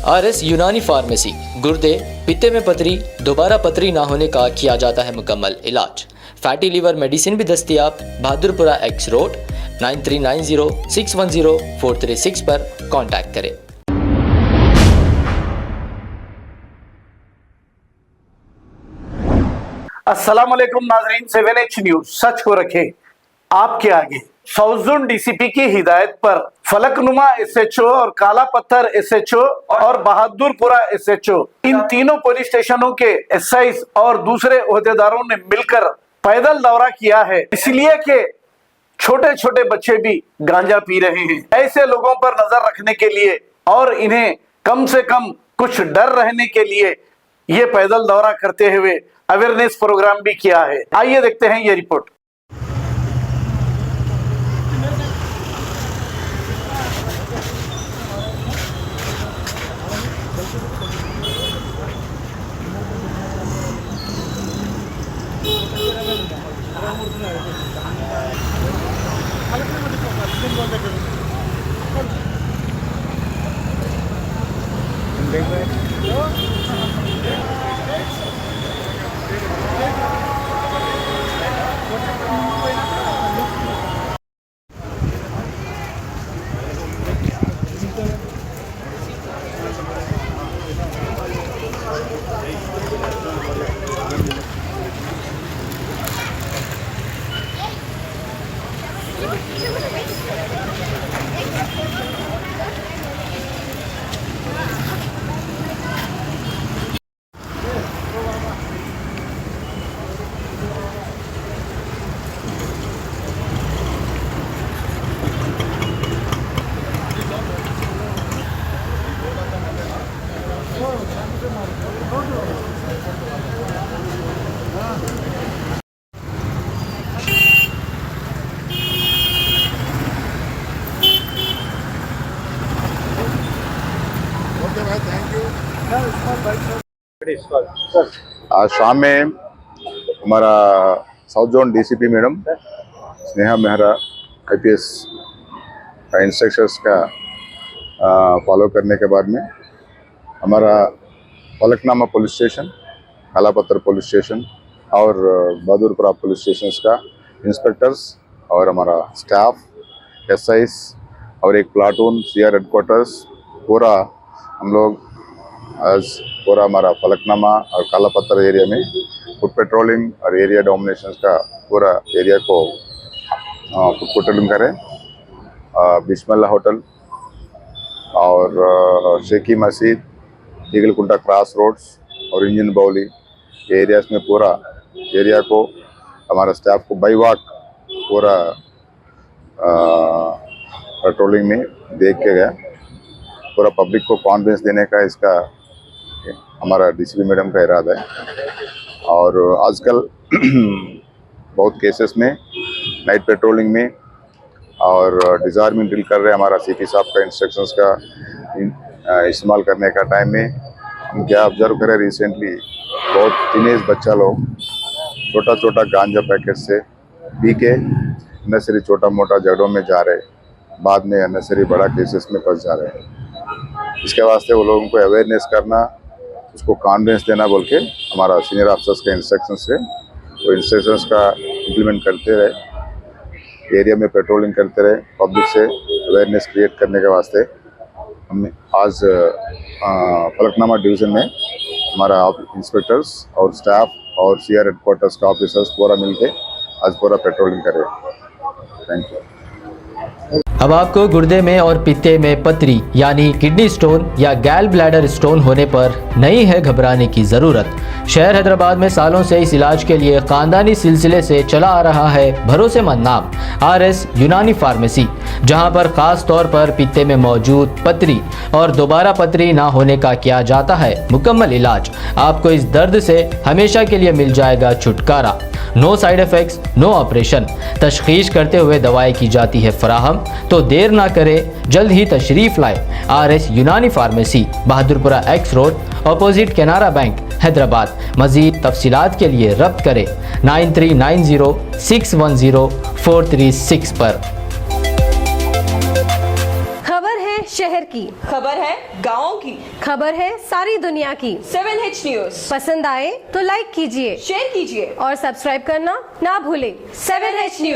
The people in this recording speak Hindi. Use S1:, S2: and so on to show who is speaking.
S1: RS यूनानी फार्मेसी, गुर्दे, पित्ते में पथरी, दोबारा पथरी ना होने का किया जाता है मुकम्मल इलाज। फैटी लीवर मेडिसिन भी दस्तियाब। बहादुरपुरा X रोड 9390610436 पर कांटेक्ट करें।
S2: अस्सलाम वालेकुम नाज़रीन, 7H न्यूज सच को रखे आपके आगे। साउथ जोन डीसीपी की हिदायत पर फलकनुमा SHO और काला पत्थर SHO और बहादुरपुरा SHO, इन तीनों पुलिस स्टेशनों के SIs और दूसरे ओहदेदारों ने मिलकर पैदल दौरा किया है, इसलिए कि छोटे छोटे बच्चे भी गांजा पी रहे हैं। ऐसे लोगों पर नजर रखने के लिए और इन्हें कम से कम कुछ डर रहने के लिए ये पैदल दौरा करते हुए अवेयरनेस प्रोग्राम भी किया है। आइए देखते हैं ये रिपोर्ट।
S3: आज शाम में हमारा south zone DCP madam Sneha Mehra IPS का इंस्ट्रक्शंस का फॉलो करने के बाद में हमारा फलकनुमा पुलिस स्टेशन, काला पत्थर पुलिस स्टेशन और बहादुरपुरा पुलिस स्टेशन का इंस्पेक्टर्स और हमारा स्टाफ SIs और एक प्लाटून CR हेडक्वार्टर्स पूरा हम लोग आज पूरा हमारा फलकनुमा और काला पत्थर एरिया में फुट पेट्रोलिंग और एरिया डोमिनेशन का पूरा एरिया को फुट पेट्रोलिंग करें। बिस्मिल्लाह होटल और शेखी मस्जिद, ईगलकुंटा क्रॉस रोड्स और इंजन बाउली एरियाज में पूरा एरिया को हमारा स्टाफ को बाई वॉक पूरा पेट्रोलिंग में देख के गया। पूरा पब्लिक को कॉन्फिडेंस देने का इसका हमारा डीसीपी मैडम का इरादा है। और आजकल बहुत केसेस में नाइट पेट्रोलिंग में और डिज़ार्मिंग ड्रिल कर रहे हैं। हमारा CP साहब का इंस्ट्रक्शंस का इस्तेमाल करने का टाइम में हम क्या ऑब्जर्व करें, रिसेंटली बहुत टीनेज बच्चा लोग छोटा छोटा गांजा पैकेट से पी के अननेसरी छोटा मोटा झगड़ों में जा रहे, बाद में अननेसरी बड़ा केसेस में फंस जा रहे हैं। इसके वास्ते वो लोगों को अवेयरनेस करना, उसको कॉन्फिडेंस देना बोल के हमारा सीनियर ऑफिसर्स के इंस्ट्रक्शंस से वो इंस्ट्रक्शंस का इम्प्लीमेंट करते रहे, एरिया में पेट्रोलिंग करते रहे, पब्लिक से अवेयरनेस क्रिएट करने के वास्ते हमने आज फलकनुमा डिवीज़न में हमारा इंस्पेक्टर्स और स्टाफ और CR हेडक्वार्टर्स का ऑफिसर्स पूरा मिलके आज पूरा पेट्रोलिंग कर रहे हैं। Thank you.
S1: अब आपको गुर्दे में और पित्ते में पथरी यानी किडनी स्टोन या गैल ब्लैडर स्टोन होने पर नहीं है घबराने की ज़रूरत। शहर हैदराबाद में सालों से इस इलाज के लिए ख़ानदानी सिलसिले से चला आ रहा है भरोसेमंद नाम RS यूनानी फार्मेसी, जहां पर ख़ास तौर पर पित्ते में मौजूद पथरी और दोबारा पथरी ना होने का किया जाता है मुकम्मल इलाज। आपको इस दर्द से हमेशा के लिए मिल जाएगा छुटकारा। No side effects, no operation. तशखीस करते हुए दवाएं की जाती है फराहम। तो देर ना करें, जल्द ही तशरीफ़ लाए। RS यूनानी pharmacy, Bahadurpura X road, opposite Canara bank, Hyderabad. मज़ीद तफसीलात के लिए रब्त करें 9390610436 पर।
S4: खबर है शहर की,
S5: खबर है गाँव की,
S4: खबर है सारी दुनिया की।
S5: 7H न्यूज
S4: पसंद आए तो लाइक कीजिए,
S5: शेयर कीजिए
S4: और सब्सक्राइब करना ना भूलें।
S5: 7H news.